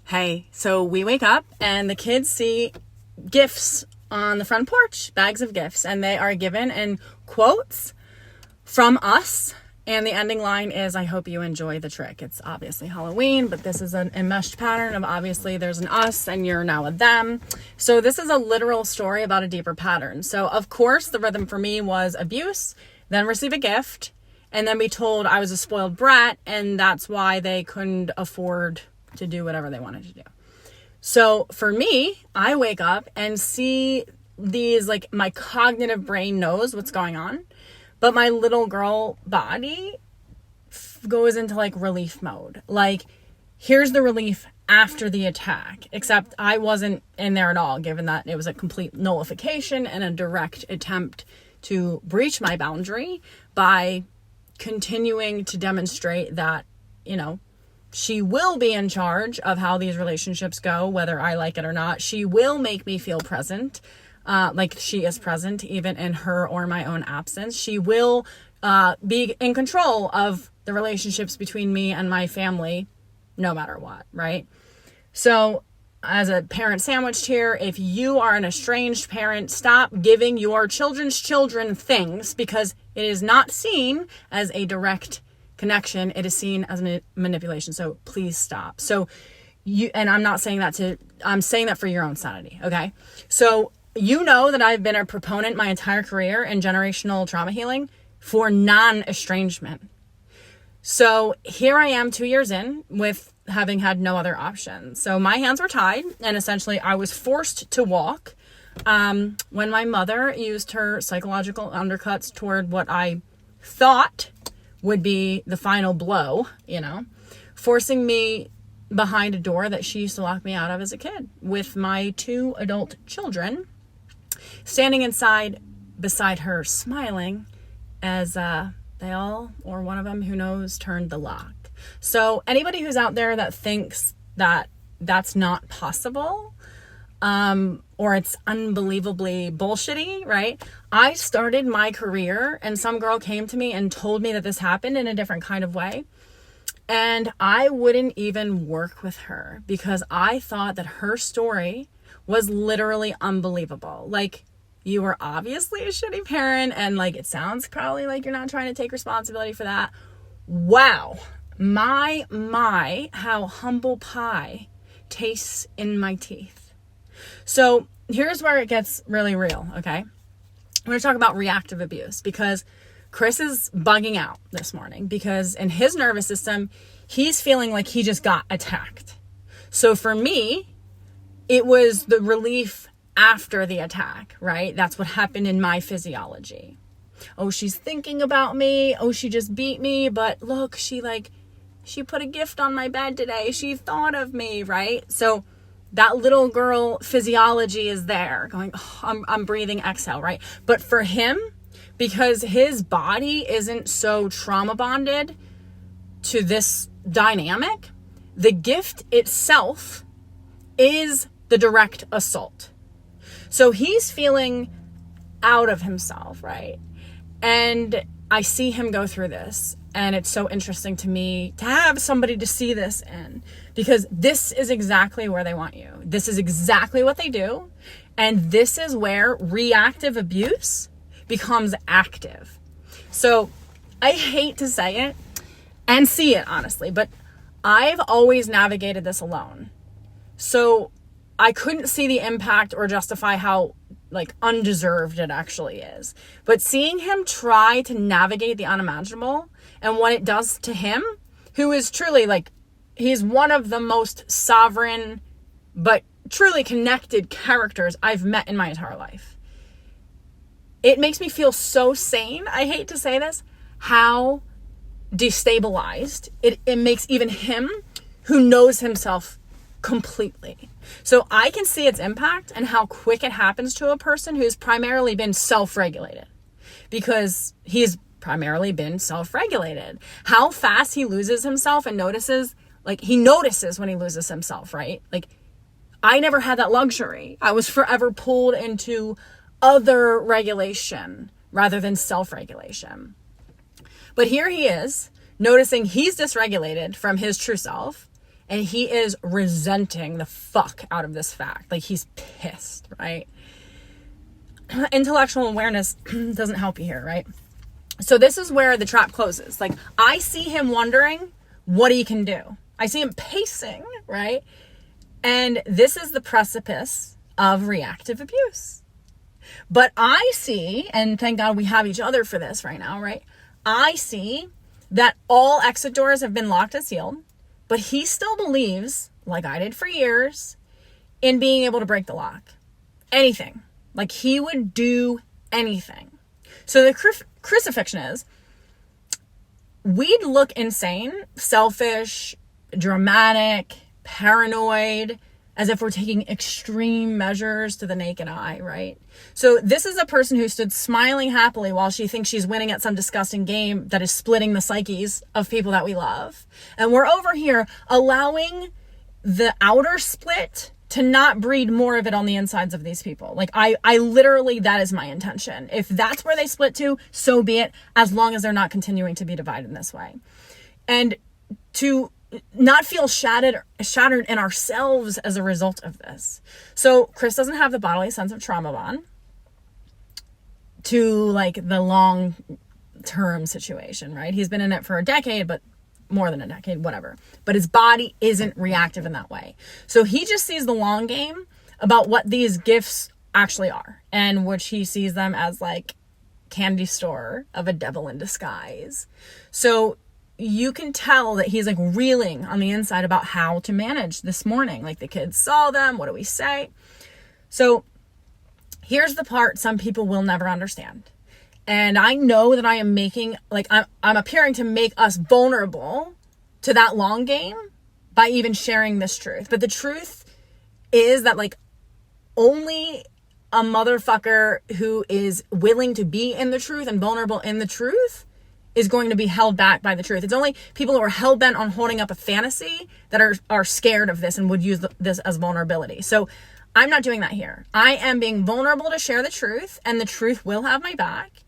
Hey, so we wake up and the kids see gifts on the front porch, bags of gifts, and they are given in quotes from us. And the ending line is, I hope you enjoy the trick. It's obviously Halloween, but this is an enmeshed pattern of obviously there's an us and you're now a them. So this is a literal story about a deeper pattern. So of course the rhythm for me was abuse, then receive a gift, and then be told I was a spoiled brat and that's why they couldn't afford to do whatever they wanted to do. So for me, I wake up and see these, like, my cognitive brain knows what's going on, but my little girl body goes into like relief mode. Like, here's the relief after the attack, except I wasn't in there at all, given that it was a complete nullification and a direct attempt to breach my boundary by continuing to demonstrate that, you know, she will be in charge of how these relationships go, whether I like it or not. She will make me feel present, like she is present, even in her or my own absence. She will be in control of the relationships between me and my family, no matter what, right? So as a parent sandwiched here, if you are an estranged parent, stop giving your children's children things, because it is not seen as a direct connection. It is seen as manipulation. So please stop. So and I'm not saying that I'm saying that for your own sanity. Okay. So you know that I've been a proponent my entire career in generational trauma healing for non-estrangement. So here I am 2 years in with having had no other option. So my hands were tied and essentially I was forced to walk when my mother used her psychological undercuts toward what I thought would be the final blow, you know, forcing me behind a door that she used to lock me out of as a kid with my 2 adult children standing inside beside her, smiling as they all, or one of them, who knows, turned the lock. So anybody who's out there that thinks that that's not possible, or it's unbelievably bullshitty, right? I started my career and some girl came to me and told me that this happened in a different kind of way. And I wouldn't even work with her because I thought that her story was literally unbelievable. Like, you were obviously a shitty parent and like, it sounds probably like you're not trying to take responsibility for that. Wow. My, how humble pie tastes in my teeth. So here's where it gets really real, okay? I'm going to talk about reactive abuse because Chris is bugging out this morning because in his nervous system, he's feeling like he just got attacked. So for me, it was the relief after the attack, right? That's what happened in my physiology. Oh, she's thinking about me. Oh, she just beat me. But look, she put a gift on my bed today. She thought of me, right? So that little girl physiology is there going, oh, I'm breathing exhale, right? But for him, because his body isn't so trauma bonded to this dynamic, the gift itself is the direct assault. So he's feeling out of himself, right? And I see him go through this. And it's so interesting to me to have somebody to see this in, because this is exactly where they want you. This is exactly what they do. And this is where reactive abuse becomes active. So I hate to say it and see it, honestly, but I've always navigated this alone. So I couldn't see the impact or justify how like undeserved it actually is. But seeing him try to navigate the unimaginable and what it does to him, who is truly like, he's one of the most sovereign but truly connected characters I've met in my entire life. It makes me feel so sane. I hate to say this, how destabilized it makes even him, who knows himself completely. So I can see its impact and how quick it happens to a person who's primarily been self-regulated, because he's primarily been self-regulated. How fast he loses himself and notices, like he notices when he loses himself, right? Like I never had that luxury. I was forever pulled into other regulation rather than self-regulation. But here he is noticing he's dysregulated from his true self And he is resenting the fuck out of this fact. Like, he's pissed, right? Intellectual awareness doesn't help you here, right? So this is where the trap closes. Like, I see him wondering what he can do. I see him pacing, right? And this is the precipice of reactive abuse. But I see, and thank God we have each other for this right now, right? I see that all exit doors have been locked and sealed, but he still believes, like I did for years, in being able to break the lock. Anything. Like, he would do anything. So the crucifixion is, we'd look insane, selfish, dramatic, paranoid, as if we're taking extreme measures to the naked eye, right? So this is a person who stood smiling happily while she thinks she's winning at some disgusting game that is splitting the psyches of people that we love. And we're over here allowing the outer split to not breed more of it on the insides of these people. Like, I literally, that is my intention. If that's where they split to, so be it, as long as they're not continuing to be divided in this way. And to not feel shattered in ourselves as a result of this. So Chris doesn't have the bodily sense of trauma bond to like the long term situation, right? He's been in it for a decade, but more than a decade, whatever. But his body isn't reactive in that way. So he just sees the long game about what these gifts actually are, and which he sees them as like candy store of a devil in disguise. So you can tell that he's like reeling on the inside about how to manage this morning. Like, the kids saw them. What do we say? So here's the part some people will never understand. And I know that I am making, like, I'm appearing to make us vulnerable to that long game by even sharing this truth. But the truth is that, like, only a motherfucker who is willing to be in the truth and vulnerable in the truth is going to be held back by the truth. It's only people who are hell-bent on holding up a fantasy that are scared of this and would use this as vulnerability. So I'm not doing that here. I am being vulnerable to share the truth, and the truth will have my back.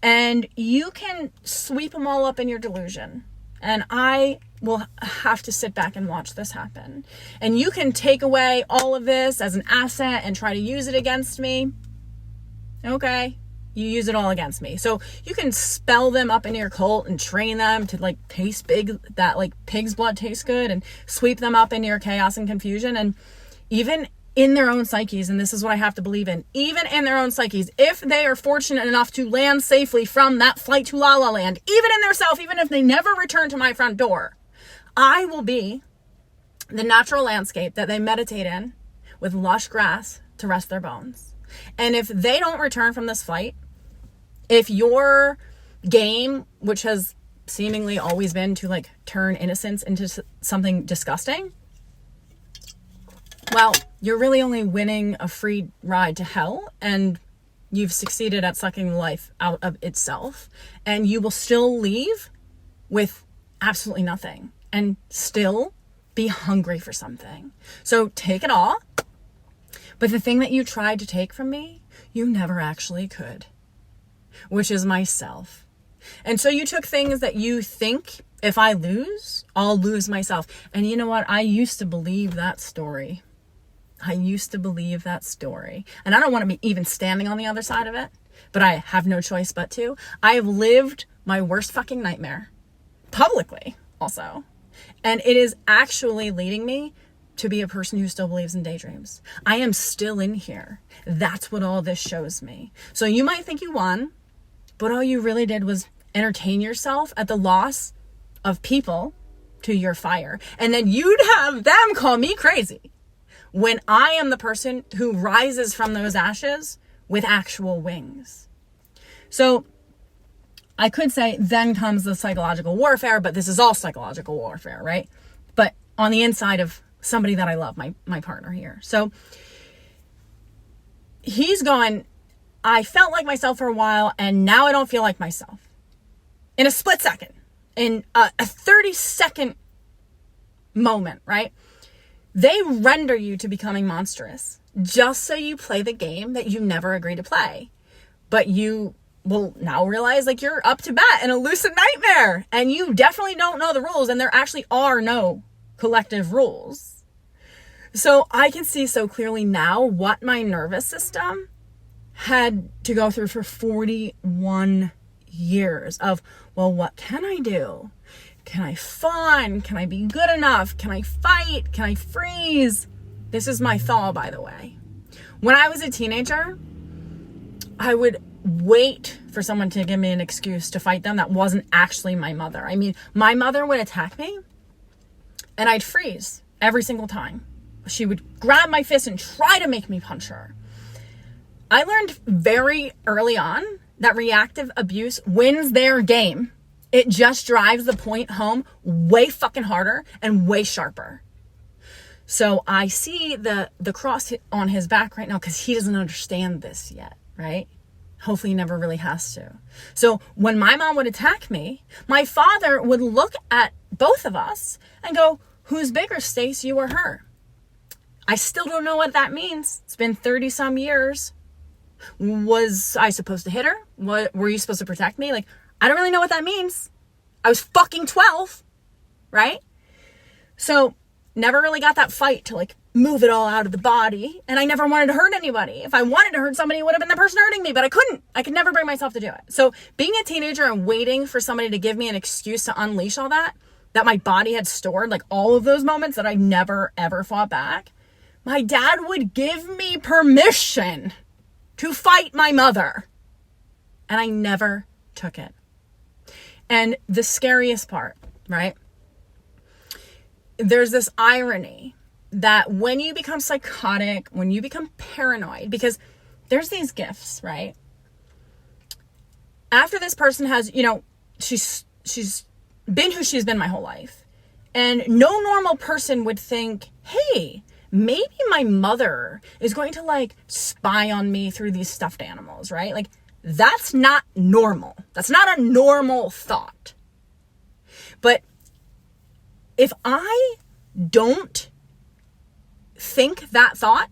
And you can sweep them all up in your delusion. And I will have to sit back and watch this happen. And you can take away all of this as an asset and try to use it against me. Okay. You use it all against me. So you can spell them up in your cult and train them to like taste big, that like pig's blood tastes good, and sweep them up in your chaos and confusion. And even in their own psyches, and this is what I have to believe in, even in their own psyches, if they are fortunate enough to land safely from that flight to La La Land, even in their self, even if they never return to my front door, I will be the natural landscape that they meditate in with lush grass to rest their bones. And if they don't return from this flight, if your game, which has seemingly always been to like turn innocence into something disgusting, well, you're really only winning a free ride to hell, and you've succeeded at sucking life out of itself, and you will still leave with absolutely nothing and still be hungry for something. So take it all. But the thing that you tried to take from me, you never actually could, which is myself. And so you took things that you think, if I lose, I'll lose myself. And you know what? I used to believe that story. And I don't want to be even standing on the other side of it, but I have no choice but to. I have lived my worst fucking nightmare publicly also. And it is actually leading me to be a person who still believes in daydreams. I am still in here. That's what all this shows me. So you might think you won, but all you really did was entertain yourself at the loss of people to your fire. And then you'd have them call me crazy when I am the person who rises from those ashes with actual wings. So I could say then comes the psychological warfare, but this is all psychological warfare, right? But on the inside of somebody that I love, my partner here. So he's going, I felt like myself for a while, and now I don't feel like myself. In a split second, in a 30-second moment, right? They render you to becoming monstrous just so you play the game that you never agreed to play. But you will now realize like you're up to bat in a lucid nightmare, and you definitely don't know the rules, and there actually are no collective rules. So I can see so clearly now what my nervous system had to go through for 41 years of, well, what can I do? Can I fawn? Can I be good enough? Can I fight? Can I freeze? This is my thaw, by the way. When I was a teenager, I would wait for someone to give me an excuse to fight them that wasn't actually my mother. I mean, my mother would attack me and I'd freeze every single time. She would grab my fist and try to make me punch her. I learned very early on that reactive abuse wins their game. It just drives the point home way fucking harder and way sharper. So I see the cross on his back right now because he doesn't understand this yet, right? Hopefully he never really has to. So when my mom would attack me, my father would look at both of us and go, who's bigger, Stace, you or her? I still don't know what that means. It's been 30 some years. Was I supposed to hit her? What were you supposed to protect me? Like, I don't really know what that means. I was fucking 12, right? So never really got that fight to like move it all out of the body. And I never wanted to hurt anybody. If I wanted to hurt somebody, it would have been the person hurting me, but I couldn't. I could never bring myself to do it. So being a teenager and waiting for somebody to give me an excuse to unleash all that my body had stored, like all of those moments that I never ever fought back, my dad would give me permission to fight my mother. And I never took it. And the scariest part, right? There's this irony that when you become psychotic, when you become paranoid, because there's these gifts, right? After this person has, she's been who she's been my whole life. And no normal person would think, hey, maybe my mother is going to like spy on me through these stuffed animals, right? Like, that's not normal. That's not a normal thought. But if I don't think that thought,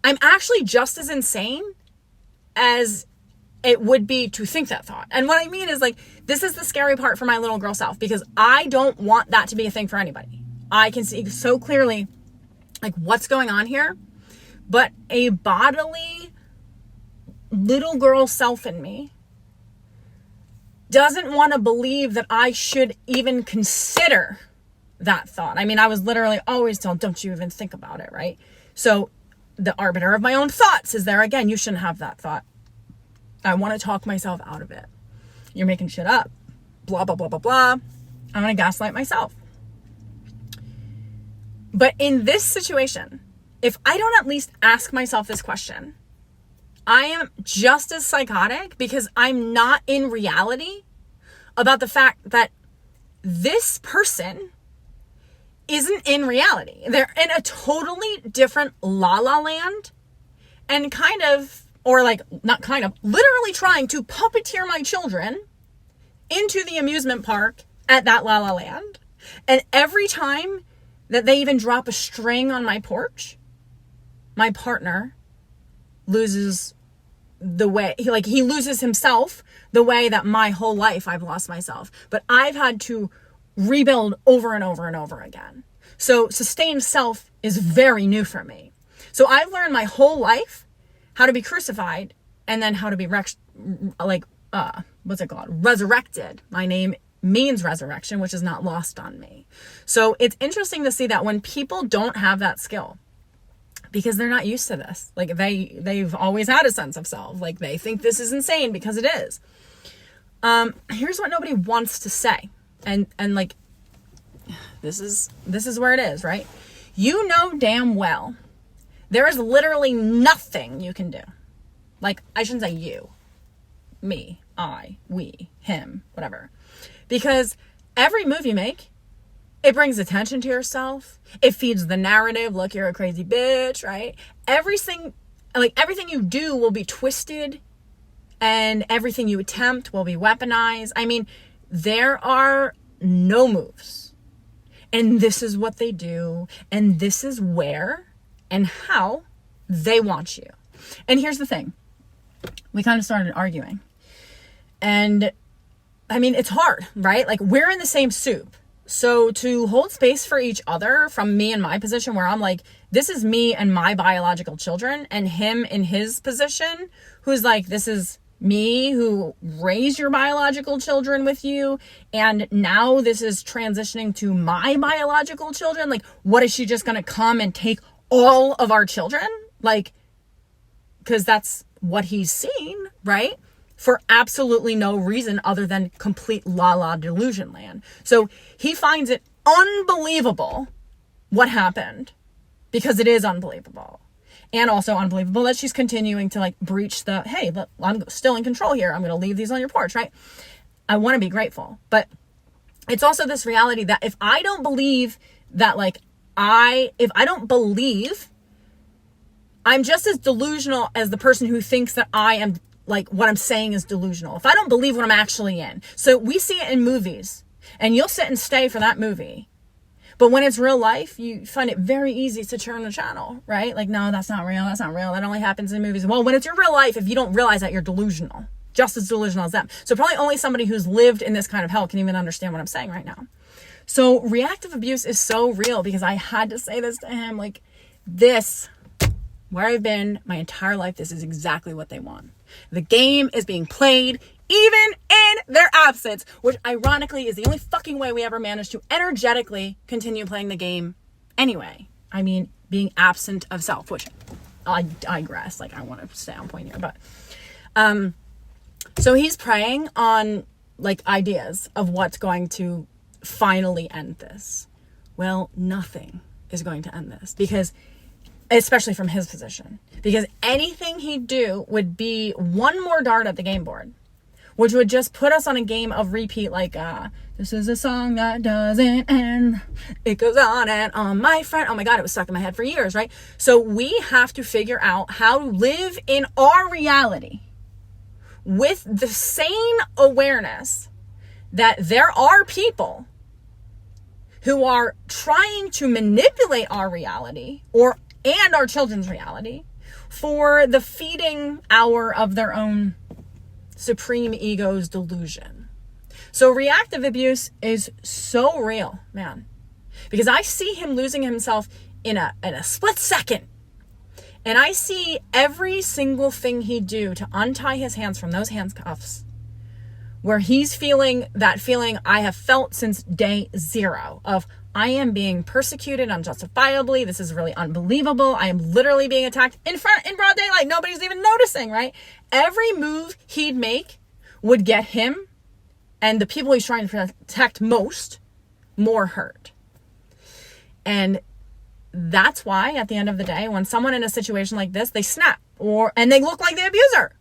I'm actually just as insane as it would be to think that thought. And what I mean is, like, this is the scary part for my little girl self, because I don't want that to be a thing for anybody. I can see so clearly like what's going on here, but a bodily little girl self in me doesn't want to believe that I should even consider that thought. I mean, I was literally always told, don't you even think about it, right? So the arbiter of my own thoughts is there again. You shouldn't have that thought. I want to talk myself out of it. You're making shit up. Blah, blah, blah, blah, blah. I'm going to gaslight myself. But in this situation, if I don't at least ask myself this question, I am just as psychotic because I'm not in reality about the fact that this person isn't in reality. They're in a totally different la la land and kind of, or like, not kind of, literally trying to puppeteer my children into the amusement park at that la la land. And every time that they even drop a string on my porch, my partner loses the way, he loses himself the way that my whole life I've lost myself. But I've had to rebuild over and over and over again. So sustained self is very new for me. So I've learned my whole life how to be crucified and then how to be resurrected. My name means resurrection, which is not lost on me. So it's interesting to see that when people don't have that skill, because they're not used to this, like they've always had a sense of self, like they think this is insane because it is. Here's what nobody wants to say, and like this is where it is, right? You know damn well there is literally nothing you can do. Like, I shouldn't say you, me, I, we, him, whatever. Because every move you make, it brings attention to yourself. It feeds the narrative. Look, you're a crazy bitch, right? Everything you do will be twisted, and everything you attempt will be weaponized. I mean, there are no moves. And this is what they do. And this is where and how they want you. And here's the thing. We kind of started arguing. And I mean, it's hard, right? Like, we're in the same soup. So to hold space for each other from me in my position where I'm like, this is me and my biological children, and him in his position who's like, this is me who raised your biological children with you, and now this is transitioning to my biological children. Like, what, is she just going to come and take all of our children? Like, because that's what he's seen, right? For absolutely no reason other than complete la delusion land. So he finds it unbelievable what happened, because it is unbelievable. And also unbelievable that she's continuing to like breach the, hey, look, I'm still in control here. I'm going to leave these on your porch, right? I want to be grateful. But it's also this reality that if I don't believe that, like, if I don't believe, I'm just as delusional as the person who thinks that I am, like, what I'm saying is delusional. If I don't believe what I'm actually in. So we see it in movies, and you'll sit and stay for that movie. But when it's real life, you find it very easy to turn the channel, right? Like, no, that's not real. That's not real. That only happens in movies. Well, when it's your real life, if you don't realize that, you're delusional, just as delusional as them. So probably only somebody who's lived in this kind of hell can even understand what I'm saying right now. So reactive abuse is so real, because I had to say this to him, like, this, where I've been my entire life, this is exactly what they want. The game is being played even in their absence, which ironically is the only fucking way we ever managed to energetically continue playing the game anyway. I mean, being absent of self, which I digress. Like, I want to stay on point here, but so he's preying on like ideas of what's going to finally end this. Well, nothing is going to end this, because especially from his position, because anything he'd do would be one more dart at the game board, which would just put us on a game of repeat, like, this is a song that doesn't end. It goes on and on, my friend. Oh my God, it was stuck in my head for years, right? So we have to figure out how to live in our reality with the sane awareness that there are people who are trying to manipulate our reality and our children's reality for the feeding hour of their own supreme ego's delusion. So reactive abuse is so real, man, because I see him losing himself in a split second. And I see every single thing he'd do to untie his hands from those handcuffs, where he's feeling that feeling I have felt since day zero of, I am being persecuted unjustifiably. This is really unbelievable. I am literally being attacked in broad daylight. Nobody's even noticing, right? Every move he'd make would get him and the people he's trying to protect most more hurt. And that's why at the end of the day, when someone in a situation like this, they snap and they look like the abuser,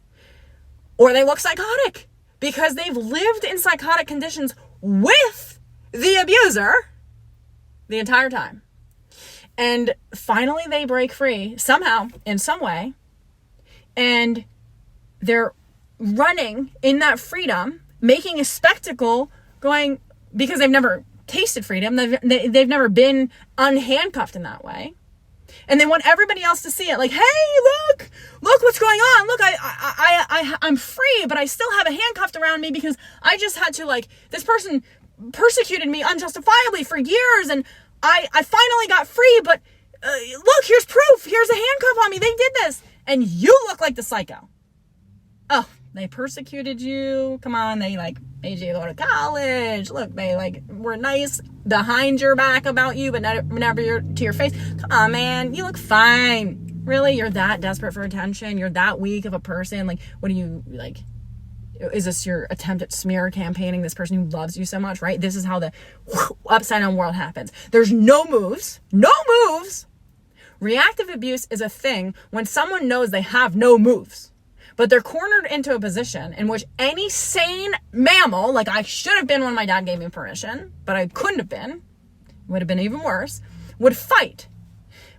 or they look psychotic because they've lived in psychotic conditions with the abuser the entire time. And finally they break free somehow, in some way, and they're running in that freedom, making a spectacle, going, because they've never tasted freedom, they've never been unhandcuffed in that way, and they want everybody else to see it, like, hey, look what's going on, look, I'm free, but I still have a handcuffed around me because I just had to, like, this person persecuted me unjustifiably for years, and I finally got free, but look, here's proof, here's a handcuff on me, they did this, and you look like the psycho. Oh, they persecuted you, come on, they like made you go to college, look, they like were nice behind your back about you, but never to your face. Come on, man, you look fine. Really, you're that desperate for attention, you're that weak of a person, like, what do you, like, is this your attempt at smear campaigning this person who loves you so much, right? This is how the upside down world happens. There's no moves. Reactive abuse is a thing when someone knows they have no moves, but they're cornered into a position in which any sane mammal, like I should have been when my dad gave me permission, but I couldn't have been, would have been even worse, would fight.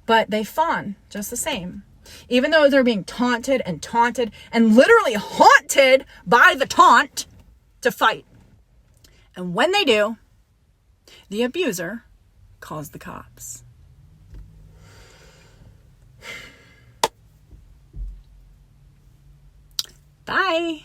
But they fawn just the same. Even though they're being taunted and literally haunted by the taunt to fight. And when they do, the abuser calls the cops. Bye.